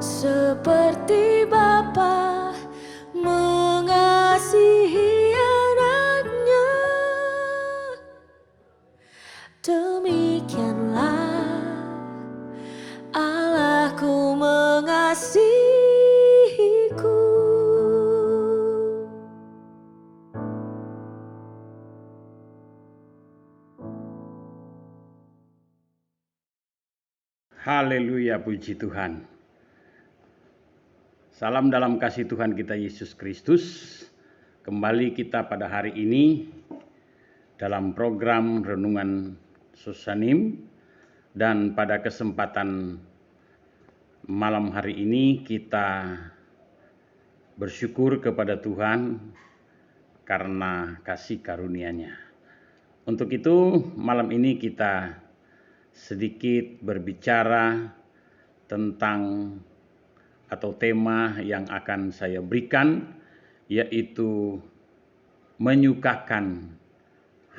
seperti Bapa mengasihi anaknya, demikianlah Allahku mengasihiku. Haleluya, puji Tuhan. Salam dalam kasih Tuhan kita Yesus Kristus. Kembali kita pada hari ini dalam program Renungan Susanim, dan pada kesempatan malam hari ini kita bersyukur kepada Tuhan karena kasih karunia-Nya. Untuk itu malam ini kita sedikit berbicara tentang atau tema yang akan saya berikan, yaitu menyukakan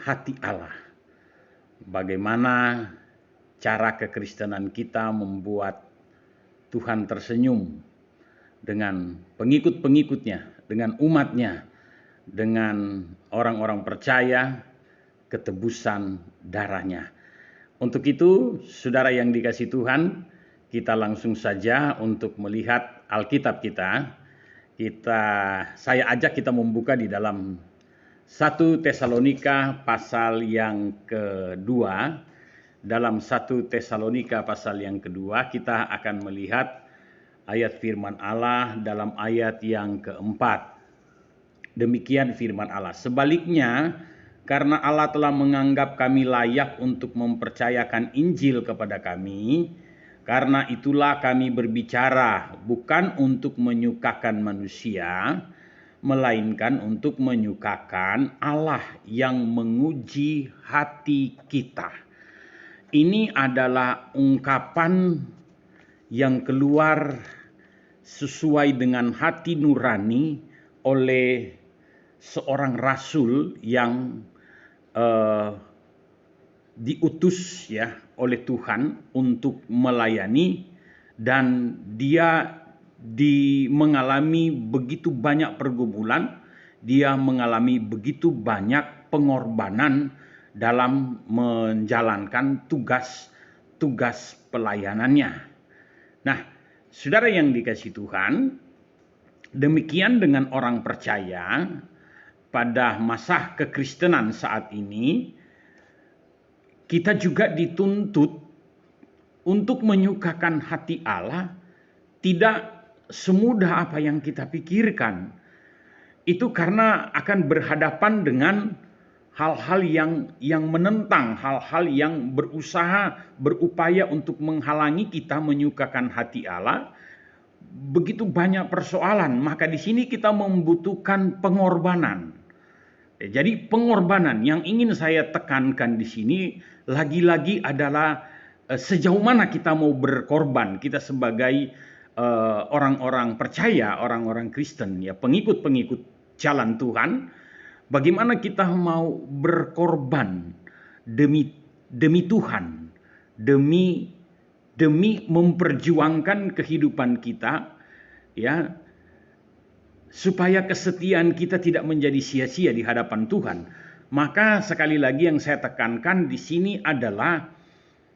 hati Allah. Bagaimana cara kekristenan kita membuat Tuhan tersenyum dengan pengikut-pengikutnya, dengan umatnya, dengan orang-orang percaya ketebusan darahnya. Untuk itu, saudara yang dikasihi Tuhan, kita langsung saja untuk melihat Alkitab kita. Saya ajak kita membuka di dalam 1 Tesalonika pasal yang kedua. Dalam 1 Tesalonika pasal yang kedua, kita akan melihat ayat firman Allah dalam ayat yang keempat. Demikian firman Allah. Sebaliknya, karena Allah telah menganggap kami layak untuk mempercayakan Injil kepada kami, karena itulah kami berbicara bukan untuk menyukakan manusia, melainkan untuk menyukakan Allah yang menguji hati kita. Ini adalah ungkapan yang keluar sesuai dengan hati nurani oleh seorang rasul yang diutus oleh Tuhan untuk melayani, dan dia mengalami begitu banyak pergumulan, dia mengalami begitu banyak pengorbanan dalam menjalankan tugas pelayanannya. Nah, saudara yang dikasihi Tuhan, demikian dengan orang percaya pada masa kekristenan saat ini, kita juga dituntut untuk menyukakan hati Allah tidak semudah apa yang kita pikirkan. Itu karena akan berhadapan dengan hal-hal yang menentang, hal-hal yang berupaya untuk menghalangi kita menyukakan hati Allah. Begitu banyak persoalan, maka di sini kita membutuhkan pengorbanan. Jadi pengorbanan yang ingin saya tekankan di sini lagi-lagi adalah sejauh mana kita mau berkorban, kita sebagai orang-orang percaya, orang-orang Kristen, pengikut-pengikut jalan Tuhan, bagaimana kita mau berkorban demi Tuhan, demi memperjuangkan kehidupan kita, supaya kesetiaan kita tidak menjadi sia-sia di hadapan Tuhan. Maka sekali lagi yang saya tekankan di sini adalah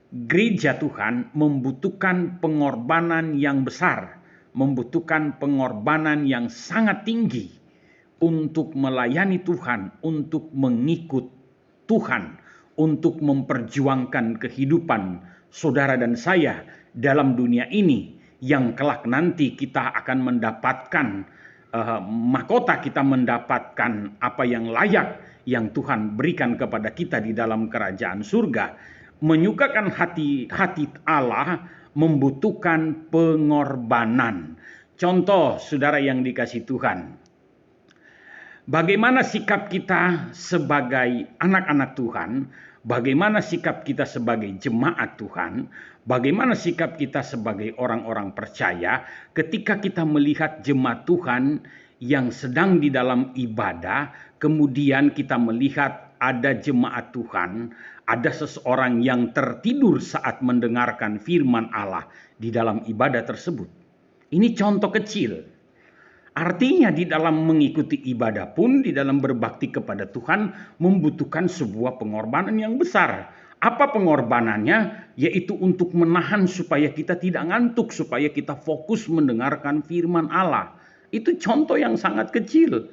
gereja Tuhan membutuhkan pengorbanan yang besar, membutuhkan pengorbanan yang sangat tinggi untuk melayani Tuhan, untuk mengikut Tuhan, untuk memperjuangkan kehidupan saudara dan saya dalam dunia ini yang kelak nanti kita akan mendapatkan mahkota, kita mendapatkan apa yang layak yang Tuhan berikan kepada kita di dalam kerajaan surga. Menyukakan hati Allah membutuhkan pengorbanan. Contoh, saudara yang dikasihi Tuhan, bagaimana sikap kita sebagai anak-anak Tuhan, bagaimana sikap kita sebagai jemaat Tuhan, bagaimana sikap kita sebagai orang-orang percaya ketika kita melihat jemaat Tuhan yang sedang di dalam ibadah, kemudian kita melihat ada jemaat Tuhan, ada seseorang yang tertidur saat mendengarkan firman Allah di dalam ibadah tersebut. Ini contoh kecil. Artinya di dalam mengikuti ibadah pun, di dalam berbakti kepada Tuhan membutuhkan sebuah pengorbanan yang besar. Apa pengorbanannya? Yaitu untuk menahan supaya kita tidak ngantuk, supaya kita fokus mendengarkan firman Allah. Itu contoh yang sangat kecil.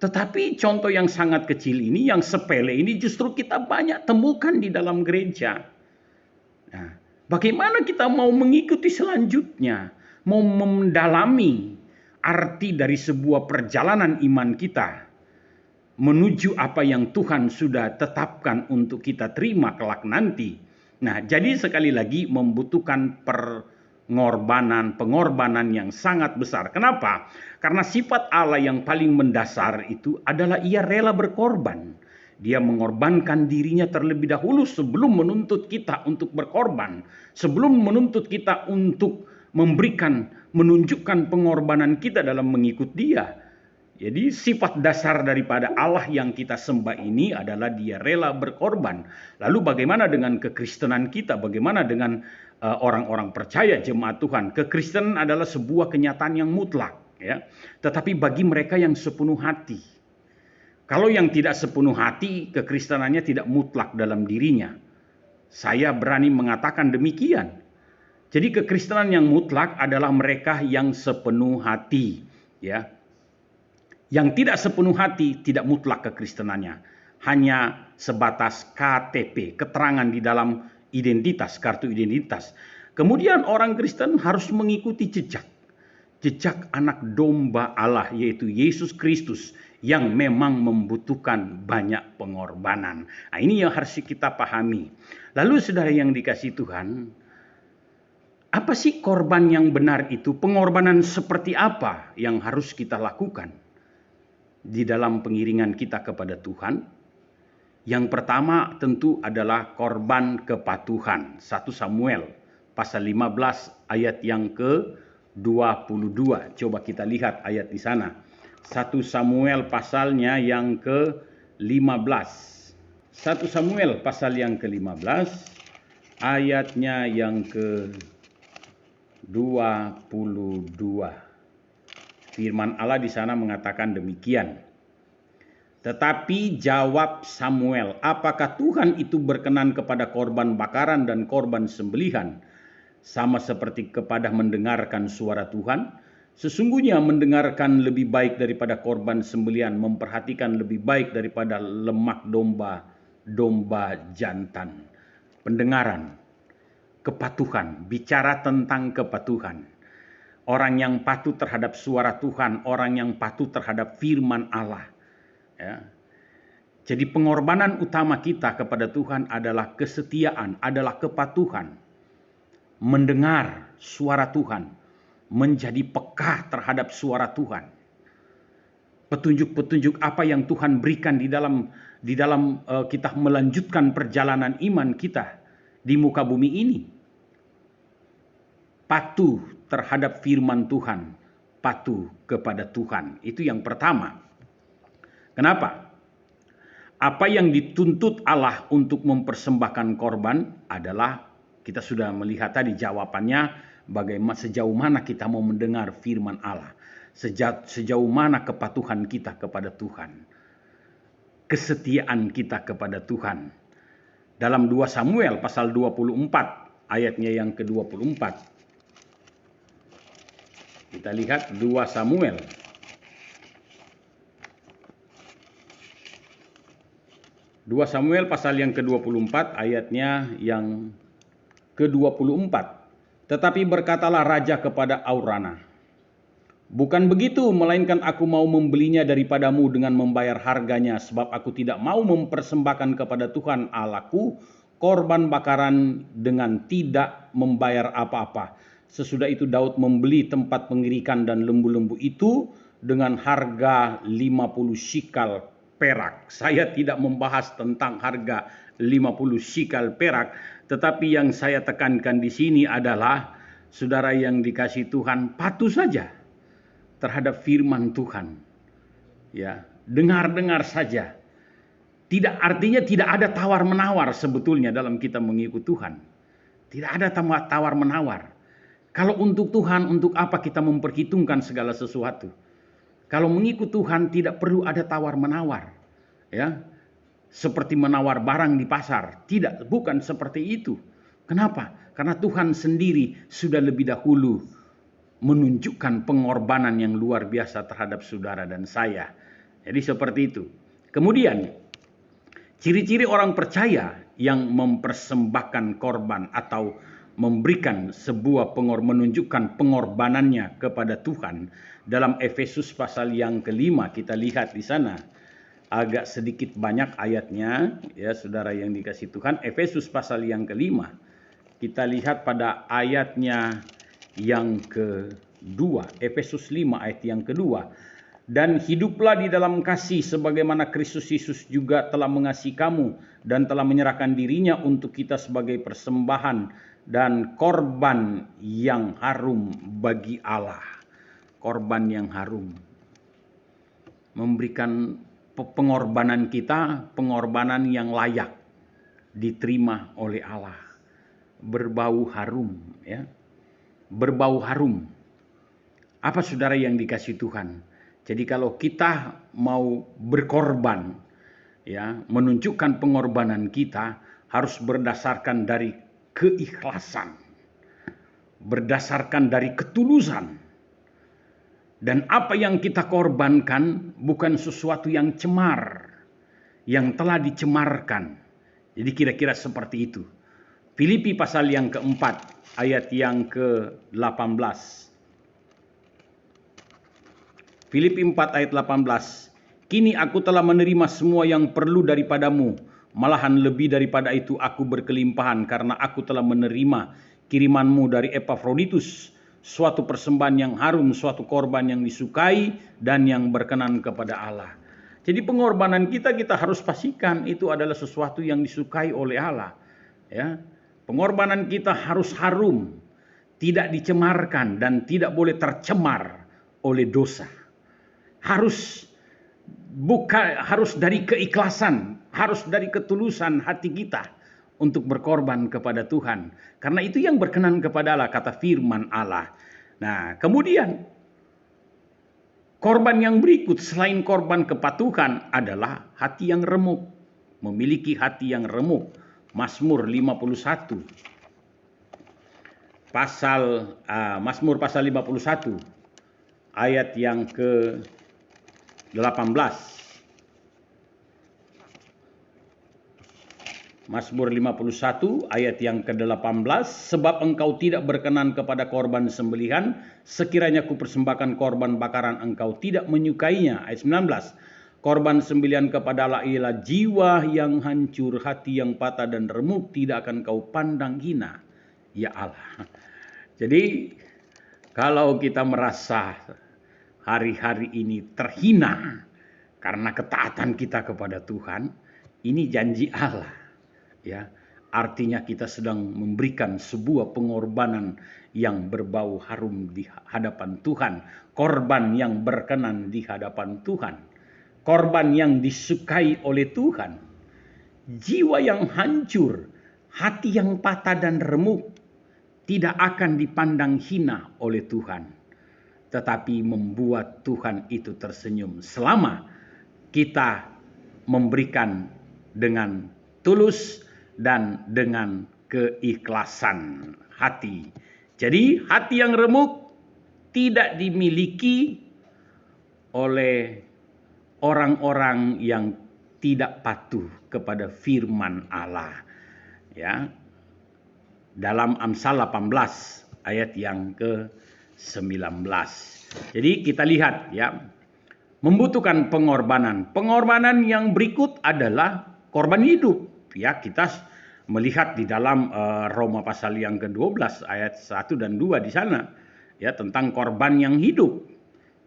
Tetapi contoh yang sangat kecil ini, yang sepele ini justru kita banyak temukan di dalam gereja. Nah, bagaimana kita mau mengikuti selanjutnya? Mau mendalami arti dari sebuah perjalanan iman kita menuju apa yang Tuhan sudah tetapkan untuk kita terima kelak nanti. Nah, jadi sekali lagi membutuhkan pengorbanan yang sangat besar. Kenapa? Karena sifat Allah yang paling mendasar itu adalah Ia rela berkorban. Dia mengorbankan dirinya terlebih dahulu sebelum menuntut kita untuk berkorban, sebelum menuntut kita untuk menunjukkan pengorbanan kita dalam mengikut Dia. Jadi sifat dasar daripada Allah yang kita sembah ini adalah Dia rela berkorban. Lalu bagaimana dengan kekristenan kita? Bagaimana dengan orang-orang percaya jemaat Tuhan? Kekristenan adalah sebuah kenyataan yang mutlak, ya. Tetapi bagi mereka yang sepenuh hati. Kalau yang tidak sepenuh hati, kekristenannya tidak mutlak dalam dirinya. Saya berani mengatakan demikian. Jadi kekristenan yang mutlak adalah mereka yang sepenuh hati, ya. Yang tidak sepenuh hati tidak mutlak kekristenannya. Hanya sebatas KTP, keterangan di dalam identitas, kartu identitas. Kemudian orang Kristen harus mengikuti jejak anak domba Allah, yaitu Yesus Kristus, yang memang membutuhkan banyak pengorbanan. Nah, ini yang harus kita pahami. Lalu saudara yang dikasihi Tuhan, apa sih korban yang benar itu? Pengorbanan seperti apa yang harus kita lakukan di dalam pengiringan kita kepada Tuhan? Yang pertama tentu adalah korban kepatuhan. 1 Samuel pasal 15 ayat yang ke-22. Coba kita lihat ayat di sana. 1 Samuel pasalnya yang ke-15. 1 Samuel pasal yang ke-15 ayatnya yang ke-22. Firman Allah di sana mengatakan demikian. Tetapi jawab Samuel, apakah Tuhan itu berkenan kepada korban bakaran dan korban sembelihan, sama seperti kepada mendengarkan suara Tuhan? Sesungguhnya mendengarkan lebih baik daripada korban sembelihan, memperhatikan lebih baik daripada lemak domba jantan. Pendengaran, kepatuhan, bicara tentang kepatuhan. Orang yang patuh terhadap suara Tuhan, orang yang patuh terhadap firman Allah. Ya. Jadi pengorbanan utama kita kepada Tuhan adalah kesetiaan, adalah kepatuhan. Mendengar suara Tuhan, menjadi peka terhadap suara Tuhan. Petunjuk-petunjuk apa yang Tuhan berikan di dalam kita melanjutkan perjalanan iman kita di muka bumi ini. Patuh terhadap firman Tuhan, patuh kepada Tuhan. Itu yang pertama. Kenapa? Apa yang dituntut Allah untuk mempersembahkan korban adalah, kita sudah melihat tadi jawabannya, bagaimana sejauh mana kita mau mendengar firman Allah. Sejauh mana kepatuhan kita kepada Tuhan. Kesetiaan kita kepada Tuhan. Dalam 2 Samuel pasal 24 ayatnya yang ke-24. Kita lihat 2 Samuel. 2 Samuel pasal yang ke-24 ayatnya yang ke-24. Tetapi berkatalah raja kepada Aurana, bukan begitu, melainkan aku mau membelinya daripadamu dengan membayar harganya, sebab aku tidak mau mempersembahkan kepada Tuhan Allahku korban bakaran dengan tidak membayar apa-apa. Sesudah itu Daud membeli tempat pengirikan dan lembu-lembu itu dengan harga 50 shikal perak. Saya tidak membahas tentang harga 50 shikal perak, tetapi yang saya tekankan di sini adalah, saudara yang dikasihi Tuhan, patuh saja terhadap firman Tuhan. Ya, dengar-dengar saja. Artinya tidak ada tawar-menawar sebetulnya dalam kita mengikut Tuhan. Tidak ada tawar-menawar. Kalau untuk Tuhan, untuk apa kita memperhitungkan segala sesuatu? Kalau mengikut Tuhan tidak perlu ada tawar-menawar. Ya, seperti menawar barang di pasar. Tidak, bukan seperti itu. Kenapa? Karena Tuhan sendiri sudah lebih dahulu menunjukkan pengorbanan yang luar biasa terhadap saudara dan saya. Jadi seperti itu. Kemudian, ciri-ciri orang percaya yang mempersembahkan korban atau memberikan menunjukkan pengorbanannya kepada Tuhan dalam Efesus pasal yang kelima. Kita lihat di sana agak sedikit banyak ayatnya, ya saudara yang dikasih Tuhan. Efesus pasal yang kelima, kita lihat pada ayatnya yang kedua. Efesus 5 ayat yang kedua. Dan hiduplah di dalam kasih sebagaimana Kristus Yesus juga telah mengasihi kamu dan telah menyerahkan dirinya untuk kita sebagai persembahan dan korban yang harum bagi Allah. Korban yang harum. Memberikan pengorbanan kita, pengorbanan yang layak diterima oleh Allah. Berbau harum, ya. Berbau harum. Apa saudara yang dikasih Tuhan? Jadi kalau kita mau berkorban, ya, menunjukkan pengorbanan kita harus berdasarkan dari keikhlasan, berdasarkan dari ketulusan. Dan apa yang kita korbankan bukan sesuatu yang cemar, yang telah dicemarkan. Jadi kira-kira seperti itu. Filipi pasal yang keempat, ayat yang ke-18. Filipi 4 ayat 18. Kini aku telah menerima semua yang perlu daripadamu. Malahan lebih daripada itu aku berkelimpahan karena aku telah menerima kirimanmu dari Epafroditus. Suatu persembahan yang harum, suatu korban yang disukai dan yang berkenan kepada Allah. Jadi pengorbanan kita harus pastikan itu adalah sesuatu yang disukai oleh Allah. Ya, pengorbanan kita harus harum, tidak dicemarkan dan tidak boleh tercemar oleh dosa. Harus dari keikhlasan, harus dari ketulusan hati kita untuk berkorban kepada Tuhan. Karena itu yang berkenan kepada Allah, kata firman Allah. Nah, kemudian korban yang berikut selain korban kepatuhan adalah hati yang remuk. Memiliki hati yang remuk. Mazmur 51. Mazmur pasal 51 ayat yang ke-18. Mazmur 51 ayat yang ke-18. Sebab engkau tidak berkenan kepada korban sembelihan, sekiranya ku persembahkan korban bakaran engkau tidak menyukainya. Ayat 19. Korban sembelihan kepada Allah ialah jiwa yang hancur, hati yang patah dan remuk tidak akan kau pandang hina, ya Allah. Jadi kalau kita merasa hari-hari ini terhina karena ketaatan kita kepada Tuhan, ini janji Allah. Ya, artinya kita sedang memberikan sebuah pengorbanan yang berbau harum di hadapan Tuhan, korban yang berkenan di hadapan Tuhan, korban yang disukai oleh Tuhan. Jiwa yang hancur, hati yang patah dan remuk tidak akan dipandang hina oleh Tuhan, tetapi membuat Tuhan itu tersenyum selama kita memberikan dengan tulus dan dengan keikhlasan hati. Jadi hati yang remuk tidak dimiliki oleh orang-orang yang tidak patuh kepada firman Allah. Ya. Dalam Amsal 18 ayat yang ke-19. Jadi kita lihat, ya, membutuhkan pengorbanan. Pengorbanan yang berikut adalah korban hidup. Ya, kita melihat di dalam Roma pasal yang ke-12 ayat 1 dan 2 di sana, ya, tentang korban yang hidup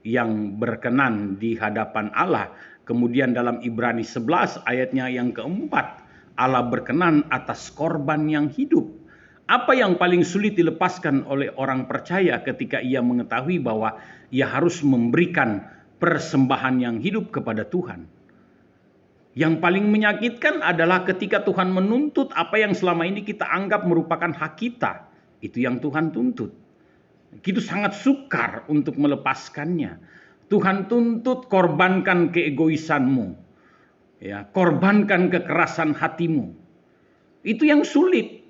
yang berkenan di hadapan Allah. Kemudian dalam Ibrani 11 ayatnya yang keempat, Allah berkenan atas korban yang hidup. Apa yang paling sulit dilepaskan oleh orang percaya ketika ia mengetahui bahwa ia harus memberikan persembahan yang hidup kepada Tuhan? Yang paling menyakitkan adalah ketika Tuhan menuntut apa yang selama ini kita anggap merupakan hak kita. Itu yang Tuhan tuntut. Begitu sangat sukar untuk melepaskannya. Tuhan tuntut korbankan keegoisanmu, ya, korbankan kekerasan hatimu. Itu yang sulit.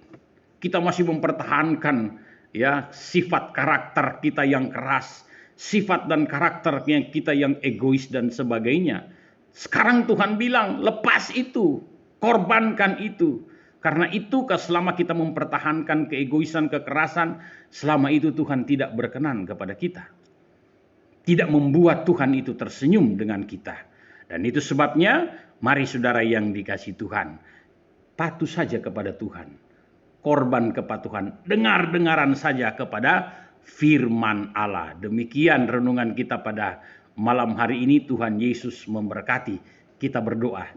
Kita masih mempertahankan ya sifat karakter kita yang keras, sifat dan karakter kita yang egois dan sebagainya. Sekarang Tuhan bilang, lepas itu, korbankan itu. Karena itu selama kita mempertahankan keegoisan, kekerasan, selama itu Tuhan tidak berkenan kepada kita. Tidak membuat Tuhan itu tersenyum dengan kita. Dan itu sebabnya, mari saudara yang dikasihi Tuhan, patuh saja kepada Tuhan. Korban kepatuhan, dengar-dengaran saja kepada firman Allah. Demikian renungan kita pada malam hari ini. Tuhan Yesus memberkati. Kita berdoa.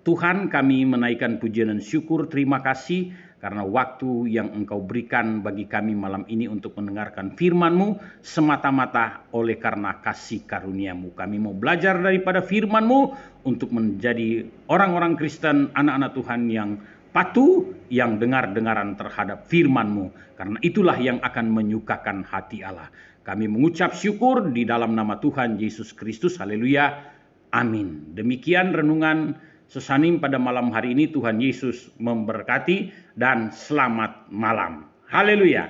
Tuhan, kami menaikkan pujian dan syukur, terima kasih karena waktu yang Engkau berikan bagi kami malam ini untuk mendengarkan firman-Mu semata-mata oleh karena kasih karunia-Mu. Kami mau belajar daripada firman-Mu untuk menjadi orang-orang Kristen, anak-anak Tuhan yang patuh, yang dengar-dengaran terhadap firman-Mu. Karena itulah yang akan menyukakan hati Allah. Kami mengucap syukur di dalam nama Tuhan Yesus Kristus. Haleluya. Amin. Demikian renungan Sesanim pada malam hari ini. Tuhan Yesus memberkati dan selamat malam. Haleluya.